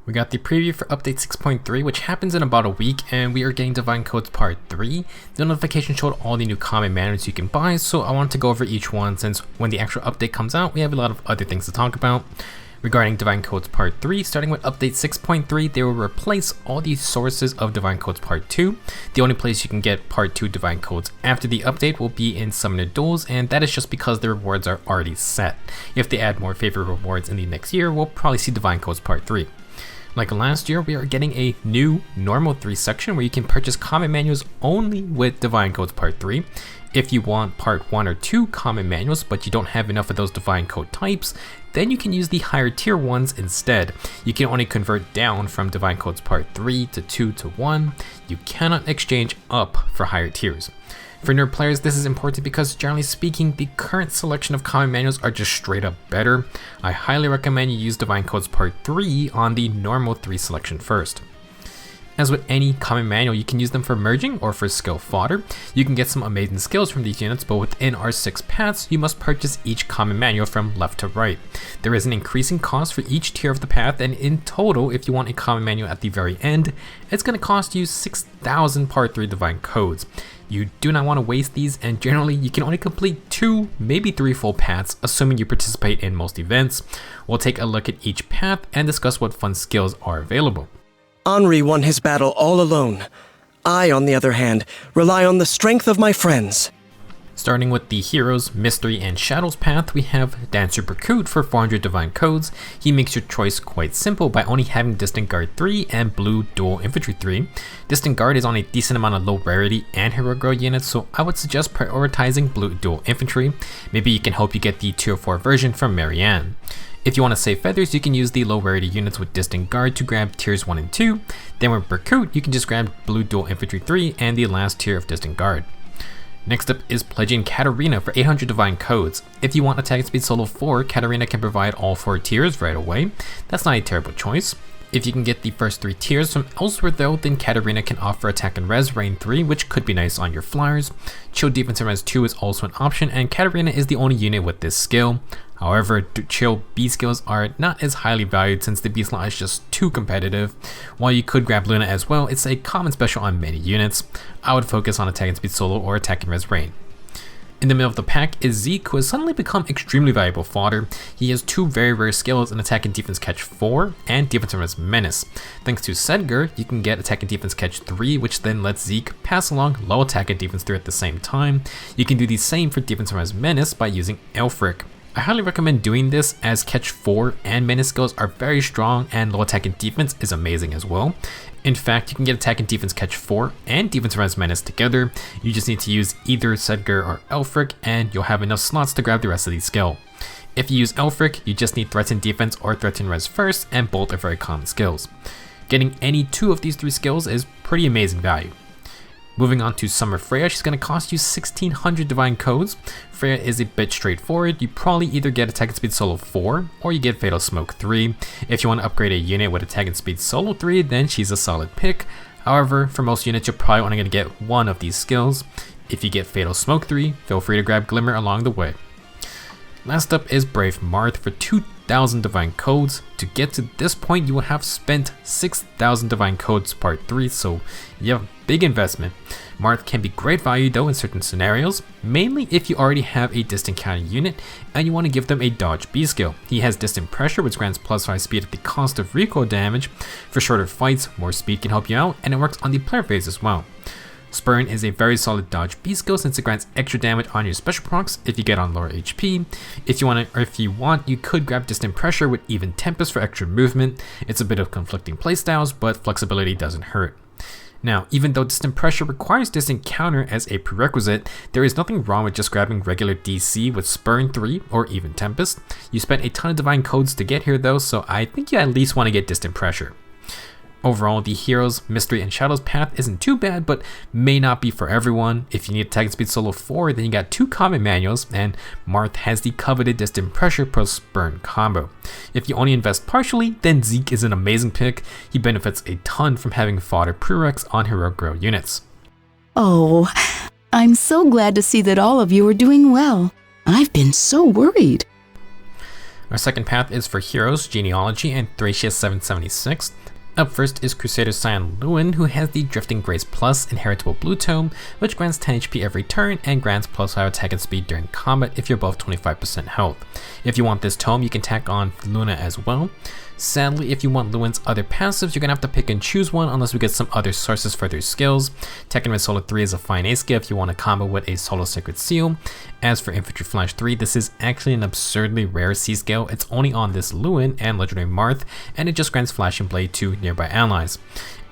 We got the preview for update 6.3, which happens in about a week, and we are getting Divine Codes Part 3. The notification showed all the new common manuals you can buy, so I wanted to go over each one since when the actual update comes out, we have a lot of other things to talk about. Regarding Divine Codes Part 3, starting with update 6.3, they will replace all the sources of Divine Codes Part 2. The only place you can get Part 2 Divine Codes after the update will be in Summoner Duels, and that is just because the rewards are already set. If they add more favorite rewards in the next year, we'll probably see Divine Codes Part 3. Like last year, we are getting a new Normal 3 section where you can purchase common manuals only with Divine Codes Part 3. If you want Part 1 or 2 common manuals, but you don't have enough of those Divine Code types, then you can use the higher tier ones instead. You can only convert down from Divine Codes Part 3 to 2 to 1. You cannot exchange up for higher tiers. For nerd players, this is important because generally speaking, the current selection of common manuals are just straight up better. I highly recommend you use Divine Codes Part 3 on the Normal 3 selection first. As with any common manual, you can use them for merging or for skill fodder. You can get some amazing skills from these units, but within our 6 paths, you must purchase each common manual from left to right. There is an increasing cost for each tier of the path, and in total, if you want a common manual at the very end, it's going to cost you 6,000 Part 3 Divine Codes. You do not want to waste these, and generally you can only complete 2, maybe 3 full paths, assuming you participate in most events. We'll take a look at each path and discuss what fun skills are available. Henri won his battle all alone. I, on the other hand, rely on the strength of my friends. Starting with the Heroes, Mystery, and Shadows path, we have Dancer Berkut for 400 Divine Codes. He makes your choice quite simple by only having Distant Guard 3 and Blue Dual Infantry 3. Distant Guard is on a decent amount of low rarity and hero grow units, so I would suggest prioritizing Blue Dual Infantry. Maybe it can help you get the tier 4 version from Marianne. If you want to save feathers, you can use the low rarity units with Distant Guard to grab tiers 1 and 2. Then with Berkut, you can just grab Blue Dual Infantry 3 and the last tier of Distant Guard. Next up is Pledging Katarina for 800 Divine Codes. If you want attack speed solo 4, Katarina can provide all 4 tiers right away. That's not a terrible choice. If you can get the first 3 tiers from elsewhere though, then Katarina can offer attack and res rain 3, which could be nice on your flyers. Chill defense and res 2 is also an option, and Katarina is the only unit with this skill. However, chill B skills are not as highly valued since the B slot is just too competitive. While you could grab Luna as well, it's a common special on many units. I would focus on attack and speed solo or attack and res rain. In the middle of the pack is Zeke, who has suddenly become extremely valuable fodder. He has 2 very rare skills in Attack and Defense Catch 4 and Defense and Res Menace. Thanks to Sedgar, you can get Attack and Defense Catch 3, which then lets Zeke pass along low Attack and Defense 3 at the same time. You can do the same for Defense and Res Menace by using Elfric. I highly recommend doing this as Catch 4 and Menace skills are very strong and low attack and defense is amazing as well. In fact, you can get attack and defense Catch 4 and defense res Menace together. You just need to use either Sedgar or Elfric and you'll have enough slots to grab the rest of the skill. If you use Elfric, you just need Threaten Defense or Threaten Res first, and both are very common skills. Getting any 2 of these 3 skills is pretty amazing value. Moving on to Summer Freya, she's going to cost you 1600 Divine Codes. Freya is a bit straightforward. You probably either get Attack and Speed Solo 4 or you get Fatal Smoke 3. If you want to upgrade a unit with Attack and Speed Solo 3, then she's a solid pick. However, for most units, you're probably only going to get 1 of these skills. If you get Fatal Smoke 3, feel free to grab Glimmer along the way. Last up is Brave Marth for 2,000 Divine Codes. To get to this point, you will have spent 6,000 Divine Codes Part 3, so yeah, big investment. Marth can be great value though in certain scenarios, mainly if you already have a distant counter unit and you want to give them a dodge B skill. He has Distant Pressure, which grants +5 speed at the cost of recoil damage. For shorter fights, more speed can help you out, and it works on the player phase as well. Spurn is a very solid dodge B skill since it grants extra damage on your special procs if you get on lower HP. If you want, you could grab Distant Pressure with even Tempest for extra movement. It's a bit of conflicting playstyles, but flexibility doesn't hurt. Now, even though Distant Pressure requires Distant Counter as a prerequisite, there is nothing wrong with just grabbing regular DC with Spurn 3 or even Tempest. You spent a ton of Divine Codes to get here though, so I think you at least want to get Distant Pressure. Overall, the Heroes, Mystery, and Shadows path isn't too bad, but may not be for everyone. If you need Attack and Speed Solo 4, then you got 2 common manuals, and Marth has the coveted Distant Pressure plus Burn combo. If you only invest partially, then Zeke is an amazing pick. He benefits a ton from having fodder prereqs on hero grow units. Oh, I'm so glad to see that all of you are doing well. I've been so worried. Our second path is for heroes, Genealogy and Thracia 776. Up first is Crusader Scion Lewin, who has the Drifting Grace Plus Inheritable Blue Tome, which grants 10 HP every turn and grants plus 5 attack and speed during combat if you're above 25% health. If you want this tome, you can tack on Luna as well. Sadly, if you want Lewin's other passives, you're gonna have to pick and choose one unless we get some other sources for their skills. Tekken Red Solo 3 is a fine ace gift if you want to combo with a Solo Sacred Seal. As for Infantry Flash 3, this is actually an absurdly rare C-scale. It's only on this Lewin and Legendary Marth, and it just grants Flashing Blade to nearby allies.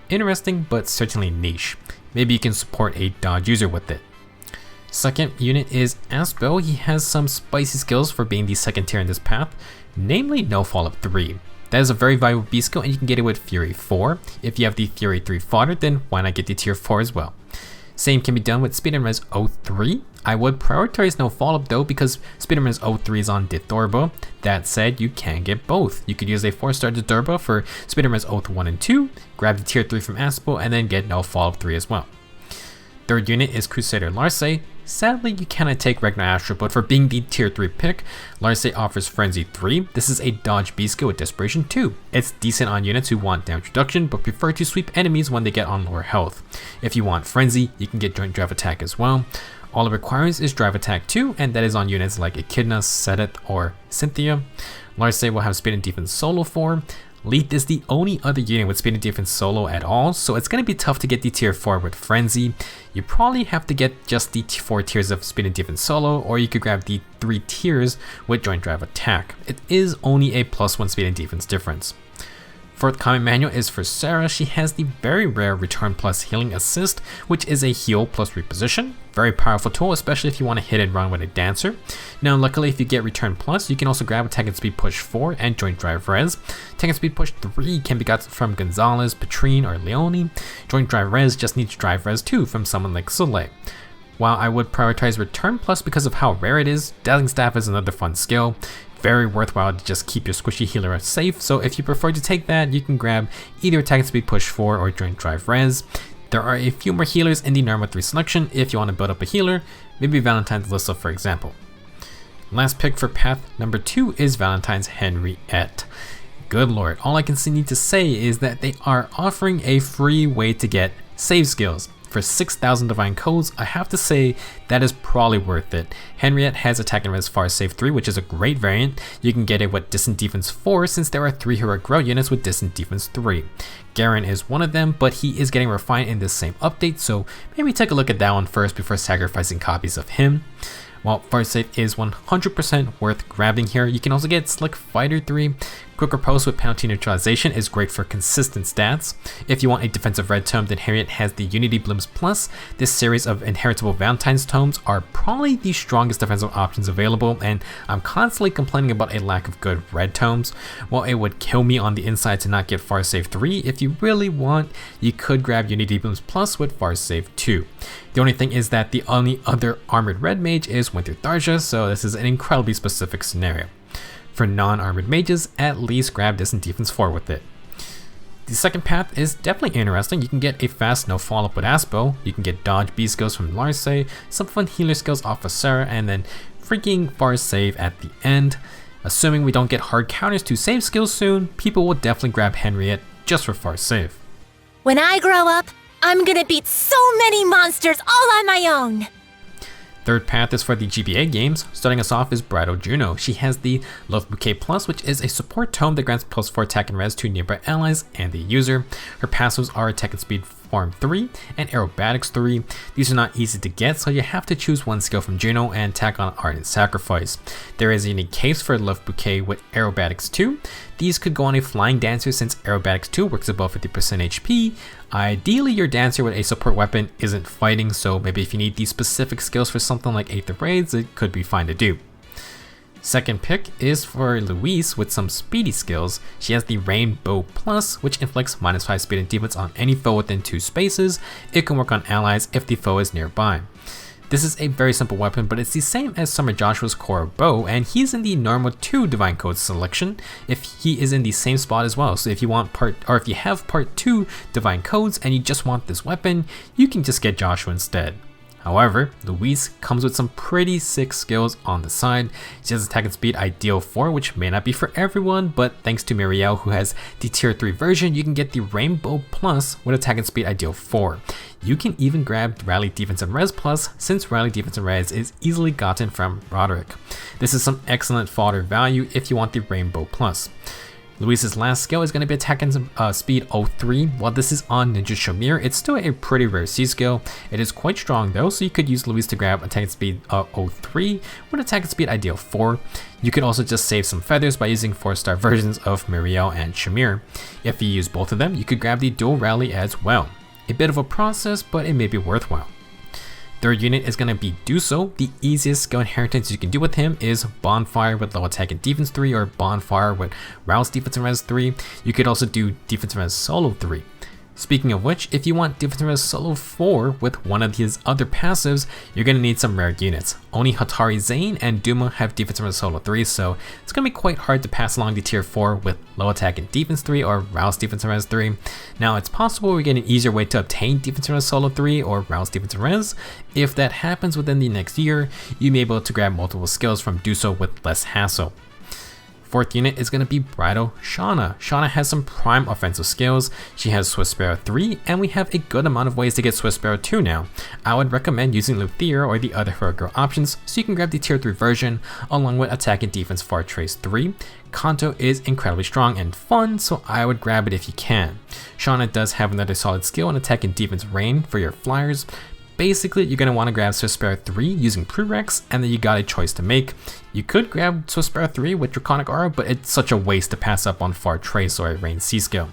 Interesting, but certainly niche. Maybe you can support a dodge user with it. Second unit is Aspo. He has some spicy skills for being the second tier in this path, namely No Follow-Up 3. That is a very valuable B skill and you can get it with Fury 4. If you have the Fury 3 fodder, then why not get the tier 4 as well. Same can be done with Speed and Res 03. I would prioritize No Follow-Up though because Speed and Res 03 is on Dithorba. That said, you can get both. You could use a 4-star Dithorba for Speed and Res 01 and 2, grab the tier 3 from Aspo, and then get No Follow-Up 3 as well. Third unit is Crusader Larce. Sadly, you cannot take Ragnar Astra, but for being the tier 3 pick, Larce offers Frenzy 3. This is a dodge B skill with Desperation 2. It's decent on units who want damage reduction, but prefer to sweep enemies when they get on lower health. If you want Frenzy, you can get Joint Drive Attack as well. All it requires is Drive Attack 2, and that is on units like Echidna, Sedith, or Cynthia. Larce will have Speed and Defense Solo 4. Leith is the only other unit with Speed and Defense Solo at all, so it's going to be tough to get the tier 4 with Frenzy. You probably have to get just the 4 tiers of Speed and Defense Solo, or you could grab the 3 tiers with Joint Drive Attack. It is only a +1 Speed and Defense difference. Fourth comment manual is for Sarah. She has the very rare Return Plus Healing Assist, which is a heal plus reposition. Very powerful tool, especially if you want to hit and run with a dancer. Now, luckily, if you get Return Plus, you can also grab Attack and Speed Push 4 and Joint Drive Res. Attack and Speed Push 3 can be got from Gonzalez, Petrine, or Leone. Joint Drive Res just needs Drive Res 2 from someone like Soleil. While I would prioritize Return Plus because of how rare it is, Dazzling Staff is another fun skill. Very worthwhile to just keep your squishy healer safe, so if you prefer to take that, you can grab either Attack and Speed Push 4 or Joint Drive Res. There are a few more healers in the Norma 3 selection if you want to build up a healer, maybe Valentine's Lissa for example. Last pick for path number 2 is Valentine's Henriette. Good lord, all I can need to say is that they are offering a free way to get save skills. For 6,000 divine codes, I have to say that is probably worth it. Henriette has Attack and Res Far Save 3, which is a great variant. You can get it with Distant Defense 4 since there are 3 Heroic Grow units with Distant Defense 3. Garen is one of them, but he is getting refined in this same update, so maybe take a look at that one first before sacrificing copies of him. While Farsight is 100% worth grabbing here, you can also get Slick Fighter 3. Quick Riposte with penalty neutralization is great for consistent stats. If you want a defensive red tome, then Harriet has the Unity Blooms Plus. This series of inheritable Valentine's tomes are probably the strongest defensive options available, and I'm constantly complaining about a lack of good red tomes. While it would kill me on the inside to not get Far Save 3, if you really want, you could grab Unity Blooms Plus with Far Save 2. The only thing is that the only other armored red mage is Winter Thracia, so this is an incredibly specific scenario. For non-armored mages, at least grab Distant Defense 4 with it. The second path is definitely interesting. You can get a fast no follow-up with Aspo, you can get dodge B skills from Larce, some fun healer skills off of Sarah, and then freaking Far Save at the end. Assuming we don't get hard counters to save skills soon, people will definitely grab Henriette just for Far Save. When I grow up, I'm gonna beat so many monsters all on my own! Third path is for the GBA games. Starting us off is Bridal Juno. She has the Love Bouquet Plus, which is a support tome that grants +4 attack and res to nearby allies and the user. Her passives are Attack and Speed Farm 3 and Aerobatics 3. These are not easy to get, so you have to choose one skill from Juno and tack on Ardent Sacrifice. There is a unique case for Love Bouquet with Aerobatics 2. These could go on a Flying Dancer since Aerobatics 2 works above 50% HP. Ideally, your Dancer with a support weapon isn't fighting, so maybe if you need these specific skills for something like Aether Raids, it could be fine to do. Second pick is for Louise with some speedy skills. She has the Rainbow Plus, which inflicts -5 speed and defense on any foe within 2 spaces. It can work on allies if the foe is nearby. This is a very simple weapon, but it's the same as Summer Joshua's core bow, and he's in the normal 2 divine codes selection if he is in the same spot as well. So if you want if you have part 2 divine codes and you just want this weapon, you can just get Joshua instead. However, Louise comes with some pretty sick skills on the side. She has attack and speed ideal 4, which may not be for everyone, but thanks to Mirielle, who has the tier 3 version, you can get the Rainbow Plus with attack and speed ideal 4. You can even grab Rally Defense and Res Plus, since Rally Defense and Res is easily gotten from Roderick. This is some excellent fodder value if you want the Rainbow Plus. Louise's last skill is going to be attack and speed 03. While this is on Ninja Shamir, it's still a pretty rare C skill. It is quite strong though, so you could use Louise to grab attack and speed 03 with attack and speed ideal 4. You could also just save some feathers by using 4-star versions of Mirielle and Shamir. If you use both of them, you could grab the dual rally as well. A bit of a process, but it may be worthwhile. Third unit is going to be Duso. The easiest skill inheritance you can do with him is Bonfire with low attack and defense 3 or Bonfire with Rouse defense and res 3. You could also do defense and res solo 3. Speaking of which, if you want defense and res solo 4 with one of his other passives, you're going to need some rare units. Only Hatari Zane and Duma have defense and res solo 3, so it's going to be quite hard to pass along the tier 4 with low attack and defense 3 or Rouse defense and res 3. Now it's possible we get an easier way to obtain defense and res solo 3 or Rouse defense and res. If that happens within the next year, you may be able to grab multiple skills from Duso with less hassle. Fourth unit is going to be Bridal Shauna. Shauna has some prime offensive skills. She has Swift Sparrow 3, and we have a good amount of ways to get Swift Sparrow 2 now. I would recommend using Luthir or the other Hero Girl options, so you can grab the tier 3 version along with attack and defense Far Trace 3. Kanto is incredibly strong and fun, so I would grab it if you can. Shauna does have another solid skill in attack and defense Rain for your flyers. Basically, you're going to want to grab Swift Sparrow 3 using prereqs, and then you got a choice to make. You could grab Swift Sparrow 3 with Draconic Aura, but it's such a waste to pass up on Far Trace or a Rain C skill.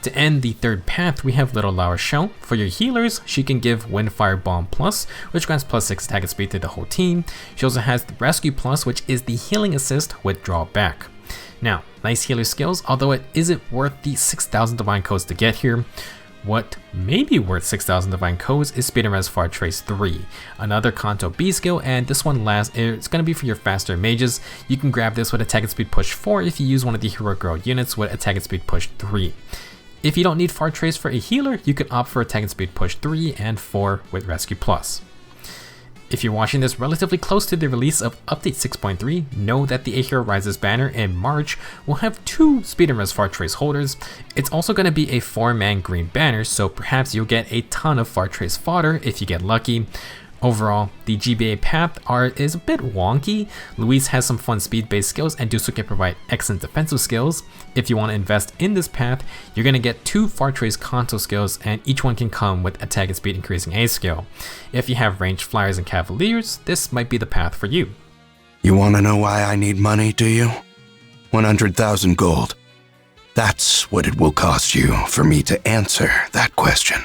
To end the third path, we have Little La Rochelle. For your healers, she can give Windfire Bomb Plus, which grants plus 6 attack and speed to the whole team. She also has the Rescue Plus, which is the healing assist with drawback. Now, nice healer skills, although it isn't worth the 6,000 divine codes to get here. What may be worth 6,000 divine codes is Speed and Res Far Trace 3, another Kanto B skill, and this one it's going to be for your faster mages. You can grab this with attack and speed push 4 if you use one of the Hero Girl units with attack and speed push 3. If you don't need Far Trace for a healer, you can opt for attack and speed push 3 and 4 with Rescue Plus. If you're watching this relatively close to the release of Update 6.3, know that the A Hero Rises banner in March will have 2 Speed and Res Far Trace holders. It's also going to be a 4-man green banner, so perhaps you'll get a ton of Far Trace fodder if you get lucky. Overall, the GBA path is a bit wonky. Louise has some fun speed-based skills and Duso can provide excellent defensive skills. If you want to invest in this path, you're going to get 2 Far Trace Kanto skills, and each one can come with attack and speed increasing A skill. If you have ranged flyers and cavaliers, this might be the path for you. You want to know why I need money, do you? 100,000 gold. That's what it will cost you for me to answer that question.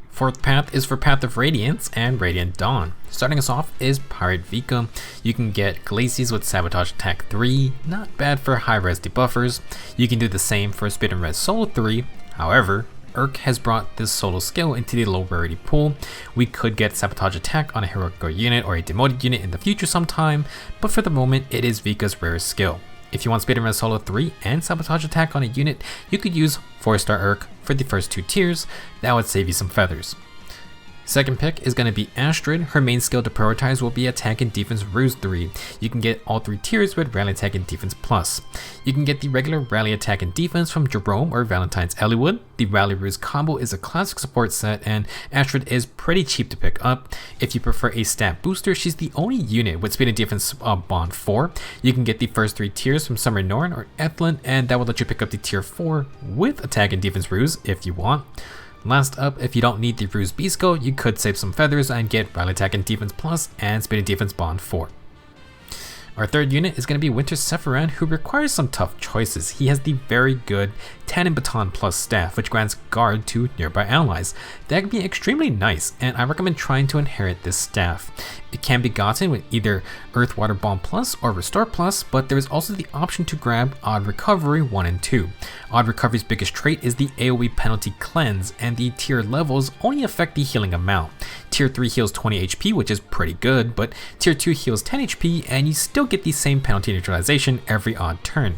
Fourth path is for Path of Radiance and Radiant Dawn. Starting us off is Pirate Vika. You can get Glacies with Sabotage Attack 3, not bad for high res debuffers. You can do the same for Speed and Res Solo 3. However, Urk has brought this solo skill into the low rarity pool. We could get Sabotage Attack on a Heroic Girl unit or a demoted unit in the future sometime, but for the moment it is Vika's rarest skill. If you want Speed and Res Solo 3 and Sabotage Attack on a unit, you could use 4-star Urk for the first 2 tiers. That would save you some feathers. Second pick is going to be Astrid. Her main skill to prioritize will be Attack and Defense Ruse 3. You can get all 3 tiers with Rally Attack and Defense Plus. You can get the regular Rally Attack and Defense from Jerome or Valentine's Ellwood. The Rally Ruse combo is a classic support set, and Astrid is pretty cheap to pick up. If you prefer a stat booster, she's the only unit with Speed and Defense Bond 4. You can get the first 3 tiers from Summer Norn or Ethlin, and that will let you pick up the tier 4 with Attack and Defense Ruse if you want. Last up, if you don't need the Ruse B skill, you could save some feathers and get Rally Attack and Defense Plus and Speed and Defense Bond 4. Our third unit is going to be Winter Sephiroth, who requires some tough choices. He has the very good Tannin Baton Plus staff, which grants guard to nearby allies. That can be extremely nice, and I recommend trying to inherit this staff. It can be gotten with either Earth Water Bomb Plus or Restore Plus, but there is also the option to grab Odd Recovery 1 and 2. Odd Recovery's biggest trait is the AoE penalty cleanse, and the tier levels only affect the healing amount. Tier 3 heals 20 HP, which is pretty good, but Tier 2 heals 10 HP, and you still get the same penalty neutralization every odd turn.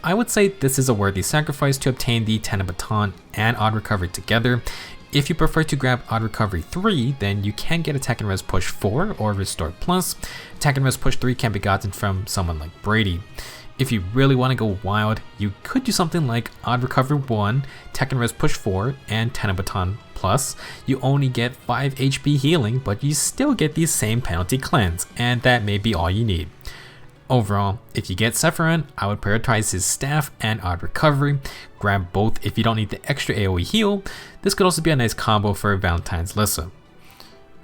I would say this is a worthy sacrifice to obtain the Tannin Baton and Odd Recovery together. If you prefer to grab Odd Recovery 3, then you can get Attack and Res Push 4 or Restore Plus. Attack and Res Push 3 can be gotten from someone like Brady. If you really want to go wild, you could do something like Odd Recovery 1, Attack and Res Push 4, and Baton Plus. You only get 5 HP healing, but you still get the same penalty cleanse, and that may be all you need. Overall, if you get Sephiron, I would prioritize his staff and Odd Recovery. Grab both if you don't need the extra AoE heal. This could also be a nice combo for Valentine's Lissa.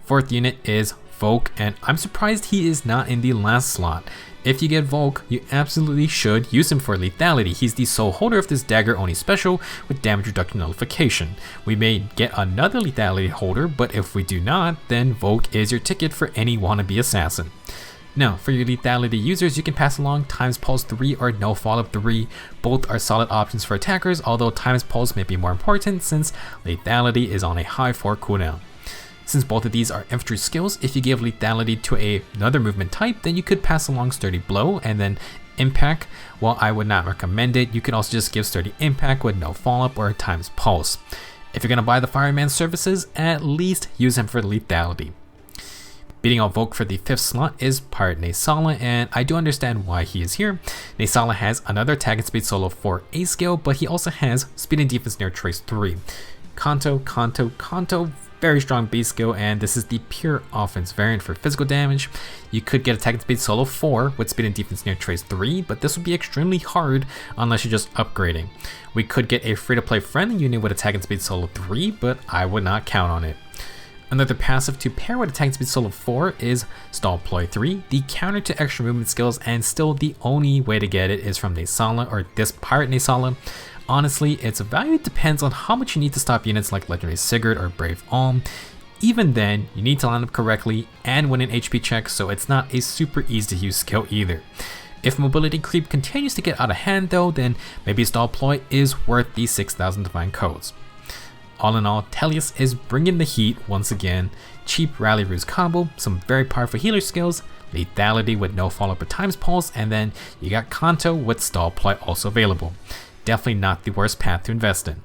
Fourth unit is Volk, and I'm surprised he is not in the last slot. If you get Volk, you absolutely should use him for lethality. He's the sole holder of this dagger only special with damage reduction nullification. We may get another lethality holder, but if we do not, then Volk is your ticket for any wannabe assassin. Now, for your lethality users, you can pass along Times Pulse 3 or No Follow-Up 3. Both are solid options for attackers, although Times Pulse may be more important since lethality is on a high 4 cooldown. Since both of these are infantry skills, if you give lethality to another movement type, then you could pass along Sturdy Blow and then Impact. While I would not recommend it, you can also just give Sturdy Impact with No Follow-Up or Times Pulse. If you're going to buy the Fireman services, at least use him for lethality. Beating out Volk for the 5th slot is Pirate Naysala, and I do understand why he is here. Naysala has another attack and speed solo for A scale, but he also has speed and defense near trace 3. Kanto, very strong B skill, and this is the pure offense variant for physical damage. You could get attack and speed solo 4 with speed and defense near trace 3, but this would be extremely hard unless you're just upgrading. We could get a free-to-play friendly unit with attack and speed solo 3, but I would not count on it. Another passive to pair with attack speed solo 4 is Stall Ploy 3, the counter to extra movement skills, and still the only way to get it is from Naysala or this Pirate Naysala. Honestly, its value depends on how much you need to stop units like Legendary Sigurd or Brave Alm. Even then, you need to line up correctly and win an HP check, so it's not a super easy to use skill either. If mobility creep continues to get out of hand though, then maybe Stall Ploy is worth the 6,000 divine codes. All in all, Tellius is bringing the heat once again. Cheap Rally Ruse combo, some very powerful healer skills, lethality with no follow-up or Times Pulse, and then you got Kanto with Stall Ploy also available. Definitely not the worst path to invest in.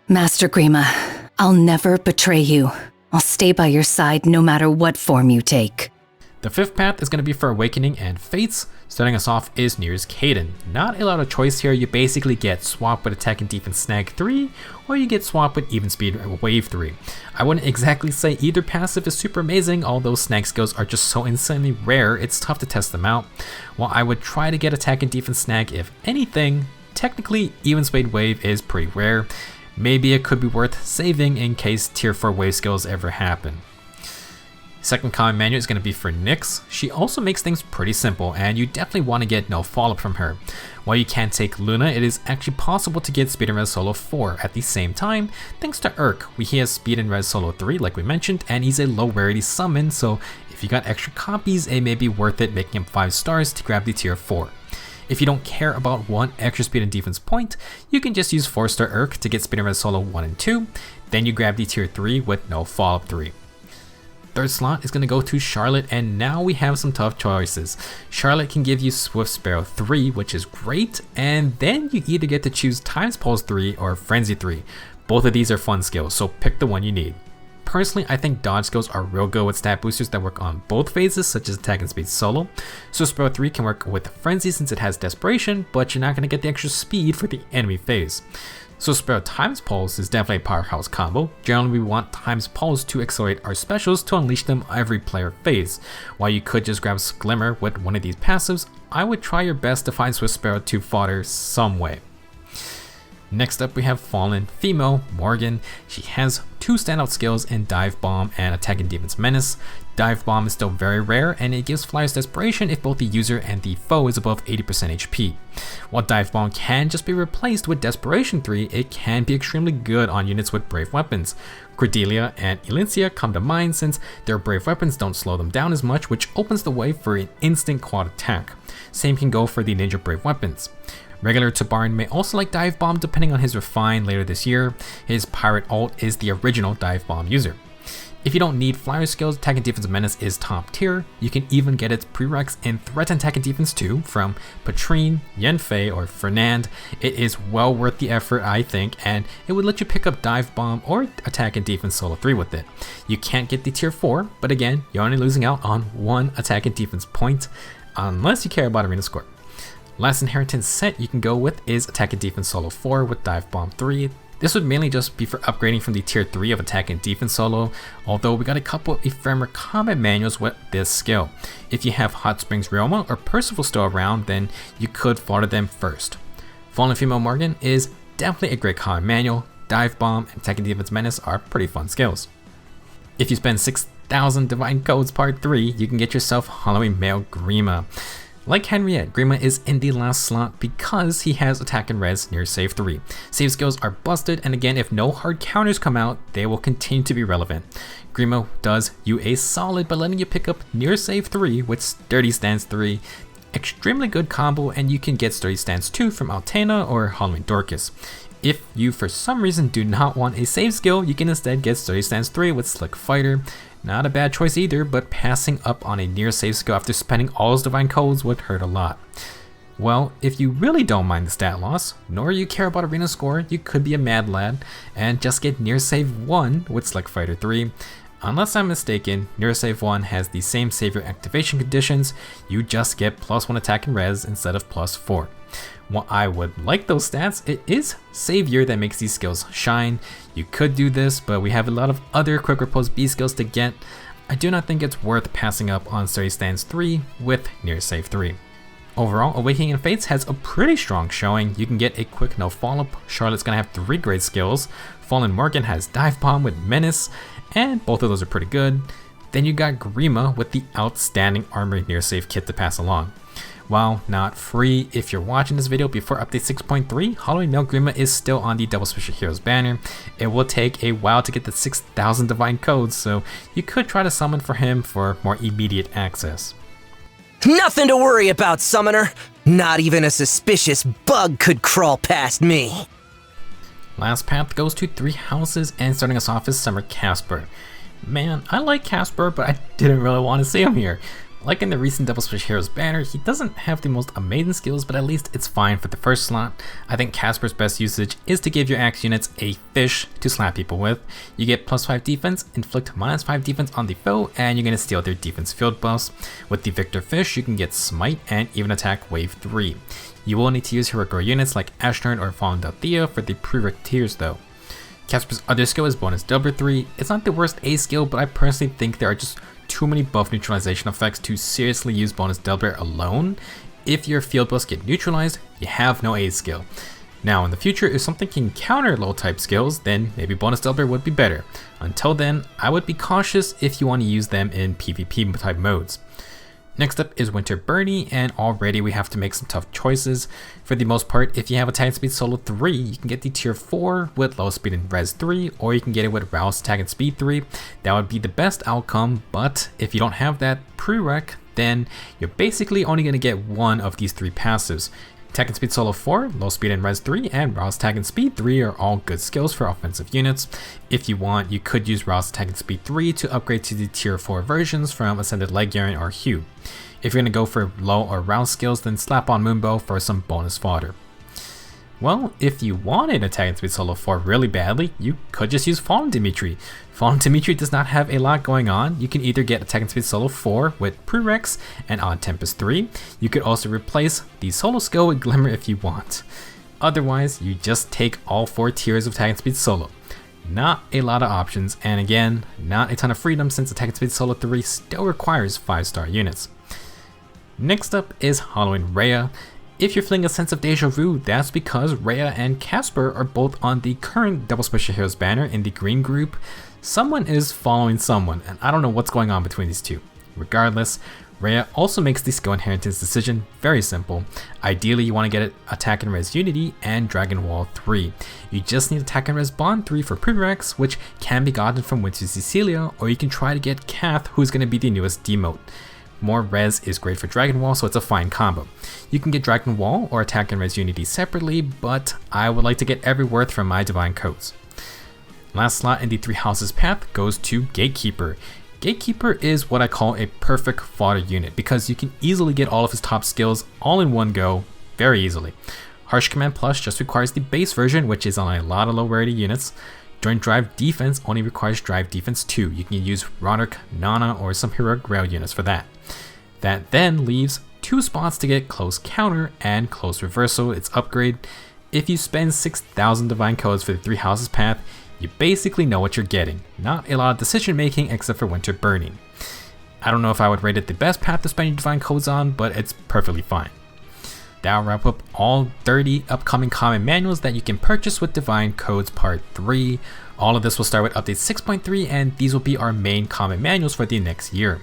Master Grima, I'll never betray you. I'll stay by your side no matter what form you take. The 5th path is going to be for Awakening and Fates. Starting us off is Nir's Caden. Not a lot of choice here. You basically get swap with attack and defense snag 3, or you get swap with even speed wave 3. I wouldn't exactly say either passive is super amazing, although snag skills are just so insanely rare, it's tough to test them out. While I would try to get attack and defense snag if anything, technically even speed wave is pretty rare. Maybe it could be worth saving in case tier 4 wave skills ever happen. Second common manual is going to be for Nyx. She also makes things pretty simple, and you definitely want to get no follow-up from her. While you can't take Luna, it is actually possible to get Speed and Res Solo 4 at the same time, thanks to Urk. He has Speed and Res Solo 3 like we mentioned, and he's a low rarity summon, so if you got extra copies, it may be worth it making him 5 stars to grab the tier 4. If you don't care about one extra speed and defense point, you can just use 4-star Urk to get Speed and Res Solo 1 and 2, then you grab the tier 3 with no follow-up 3. Third slot is going to go to Charlotte, and now we have some tough choices. Charlotte can give you Swift Sparrow 3, which is great, and then you either get to choose Times Pulse 3 or Frenzy 3. Both of these are fun skills, so pick the one you need. Personally, I think dodge skills are real good with stat boosters that work on both phases, such as attack and speed solo. Swift Sparrow 3 can work with Frenzy since it has Desperation, but you're not going to get the extra speed for the enemy phase. So Sparrow Times Pulse is definitely a powerhouse combo. Generally we want Times Pulse to accelerate our specials to unleash them every player phase. While you could just grab Glimmer with one of these passives, I would try your best to find Swift Sparrow to fodder some way. Next up we have Fallen Female, Morgan. She has 2 standout skills in Dive Bomb and Attack and Defense Menace. Dive Bomb is still very rare, and it gives Flyers Desperation if both the user and the foe is above 80% HP. While Dive Bomb can just be replaced with Desperation 3, it can be extremely good on units with Brave Weapons. Cordelia and Elincia come to mind since their Brave Weapons don't slow them down as much, which opens the way for an instant quad attack. Same can go for the Ninja Brave Weapons. Regular Tabarin may also like Dive Bomb depending on his refine later this year. His Pirate ult is the original Dive Bomb user. If you don't need flyer skills, Attack and Defense Menace is top tier. You can even get its prereqs in Threat and Attack and Defense 2 from Patrine, Yenfei, or Fernand. It is well worth the effort, I think, and it would let you pick up Dive Bomb or Attack and Defense Solo 3 with it. You can't get the tier 4, but again, you're only losing out on 1 Attack and Defense point, unless you care about arena score. Last inheritance set you can go with is Attack and Defense Solo 4 with Dive Bomb 3. This would mainly just be for upgrading from the tier 3 of Attack and Defense Solo, although we got a couple of ephemeral combat manuals with this skill. If you have Hot Springs Ryoma or Percival still around, then you could follow them first. Fallen Female Morgan is definitely a great combat manual. Dive Bomb and Attack and Defense Menace are pretty fun skills. If you spend 6,000 Divine Codes Part 3, you can get yourself Halloween Male Grima. Like Henriette, Grima is in the last slot because he has Attack and Res near save 3. Save skills are busted, and again, if no hard counters come out, they will continue to be relevant. Grima does you a solid by letting you pick up near save 3 with Sturdy Stance 3. Extremely good combo, and you can get Sturdy Stance 2 from Altena or Halloween Dorcas. If you for some reason do not want a save skill, you can instead get Sturdy Stance 3 with Slick Fighter. Not a bad choice either, but passing up on a near save skill after spending all those divine codes would hurt a lot. Well, if you really don't mind the stat loss, nor you care about arena score, you could be a mad lad and just get near save 1 with Slick Fighter 3. Unless I'm mistaken, near save 1 has the same savior activation conditions, you just get +1 attack and res instead of +4. While I would like those stats, it is Savior that makes these skills shine. You could do this, but we have a lot of other quick repose B skills to get. I do not think it's worth passing up on Sturdy Stance 3 with near save 3. Overall, Awakening and Fates has a pretty strong showing. You can get a quick no follow-up. Charlotte's gonna have 3 great skills. Fallen Morgan has Dive Bomb with Menace, and both of those are pretty good. Then you got Grima with the outstanding Armory near save kit to pass along. While not free, if you're watching this video before update 6.3, Halloween Male Grima is still on the Double Special Heroes banner. It will take a while to get the 6,000 divine codes, so you could try to summon for him for more immediate access. Nothing to worry about, Summoner. Not even a suspicious bug could crawl past me. Last path goes to 3 houses, and starting us off is Summer Casper. Man, I like Casper, but I didn't really want to see him here. Like in the recent Double Special Heroes banner, he doesn't have the most amazing skills, but at least it's fine for the first slot. I think Casper's best usage is to give your axe units a fish to slap people with. You get +5 defense, inflict -5 defense on the foe, and you're going to steal their defense field buffs. With the Victor Fish, you can get Smite and even attack wave 3. You will need to use Heroic Girl units like Ashnard or Fallen Dalthea for the prereq tiers though. Casper's other skill is bonus Delver 3. It's not the worst A skill, but I personally think there are just too many buff neutralization effects to seriously use bonus Delver alone. If your field buffs get neutralized, you have no A skill. Now in the future, if something can counter low type skills, then maybe bonus Delver would be better. Until then, I would be cautious if you want to use them in PvP type modes. Next up is Winter Bernie, and already we have to make some tough choices. For the most part, if you have Attack and Speed Solo 3, you can get the tier 4 with low speed and res 3, or you can get it with Rouse Attack and Speed 3. That would be the best outcome, but if you don't have that prereq, then you're basically only going to get one of these 3 passives. Attack and Speed Solo 4, Low Speed and Res 3, and Rouse Attack and Speed 3 are all good skills for offensive units. If you want, you could use Rouse Attack and Speed 3 to upgrade to the tier 4 versions from Ascended Legion or Hugh. If you're going to go for low or rouse skills, then slap on Moonbow for some bonus fodder. Well, if you wanted Attack and Speed Solo 4 really badly, you could just use Fallen Dimitri. Fallen Dimitri does not have a lot going on. You can either get Attack and Speed Solo 4 with Prereqs and Odd Tempest 3. You could also replace the solo skill with Glimmer if you want. Otherwise, you just take all 4 tiers of Attack and Speed Solo. Not a lot of options, and again, not a ton of freedom since Attack and Speed Solo 3 still requires 5-star units. Next up is Halloween Rhea. If you're feeling a sense of deja vu, that's because Rhea and Casper are both on the current Double Special Heroes banner in the green group. Someone is following someone, and I don't know what's going on between these two. Regardless, Rhea also makes the skill inheritance decision very simple. Ideally, you want to get it Attack and Res Unity and Dragon Wall 3. You just need Attack and Res Bond 3 for prereqs, which can be gotten from Winter Cecilia, or you can try to get Kath, who's going to be the newest demote. More res is great for Dragon Wall, so it's a fine combo. You can get Dragon Wall or Attack and Res Unity separately, but I would like to get every worth from my Divine Codes. Last slot in the Three Houses path goes to Gatekeeper. Gatekeeper is what I call a perfect fodder unit because you can easily get all of his top skills all in one go, very easily. Harsh Command Plus just requires the base version, which is on a lot of low rarity units. Joint Drive Defense only requires Drive Defense 2. You can use Roderick, Nana, or some Heroic Rail units for that. That then leaves 2 spots to get Close Counter and Close Reversal, its upgrade. If you spend 6,000 Divine Codes for the Three Houses path, you basically know what you're getting. Not a lot of decision making except for Winter Burning. I don't know if I would rate it the best path to spend your Divine Codes on, but it's perfectly fine. That'll wrap up all 30 upcoming common manuals that you can purchase with Divine Codes Part 3. All of this will start with Update 6.3 and these will be our main common manuals for the next year.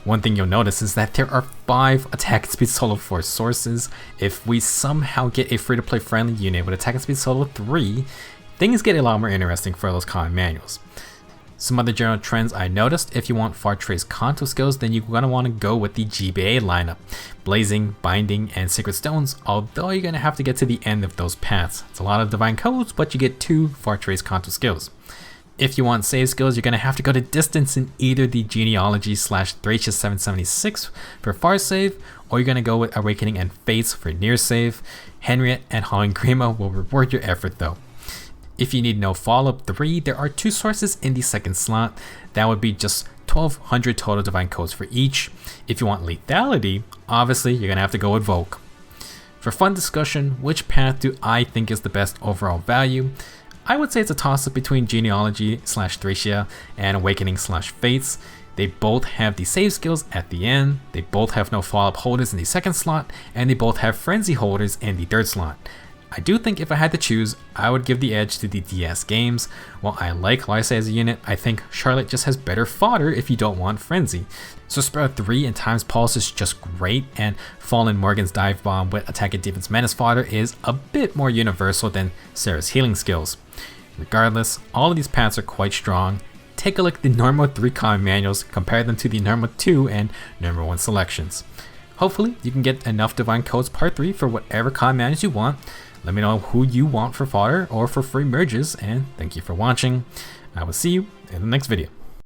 One thing you'll notice is that there are 5 Attack and Speed Solo 4 sources. If we somehow get a free-to-play friendly unit with Attack and Speed Solo 3, things get a lot more interesting for those common manuals. Some other general trends I noticed: if you want Far Trace Contour skills, then you're going to want to go with the GBA lineup. Blazing, Binding, and Sacred Stones, although you're going to have to get to the end of those paths. It's a lot of Divine Codes, but you get 2 Far Trace Contour skills. If you want save skills, you're going to have to go to Distance in either the Genealogy / Thracia 776 for far save, or you're going to go with Awakening and Fates for near save. Henriette and Holland Grima will reward your effort though. If you need no follow-up 3, there are 2 sources in the second slot. That would be just 1200 total Divine Codes for each. If you want lethality, obviously you're going to have to go with Volk. For fun discussion, which path do I think is the best overall value? I would say it's a toss-up between Genealogy / Thracia and Awakening / Fates. They both have the save skills at the end, they both have no follow-up holders in the second slot, and they both have frenzy holders in the third slot. I do think if I had to choose, I would give the edge to the DS games. While I like Lysa as a unit, I think Charlotte just has better fodder if you don't want Frenzy. So Sprout 3 and Time's Pulse is just great, and Fallen Morgan's Dive Bomb with Attack and Defense Menace fodder is a bit more universal than Sarah's healing skills. Regardless, all of these paths are quite strong. Take a look at the normal 3 common manuals, compare them to the normal 2 and normal 1 selections. Hopefully you can get enough Divine Codes Part 3 for whatever common manuals you want. Let me know who you want for fodder or for free merges, and thank you for watching. I will see you in the next video.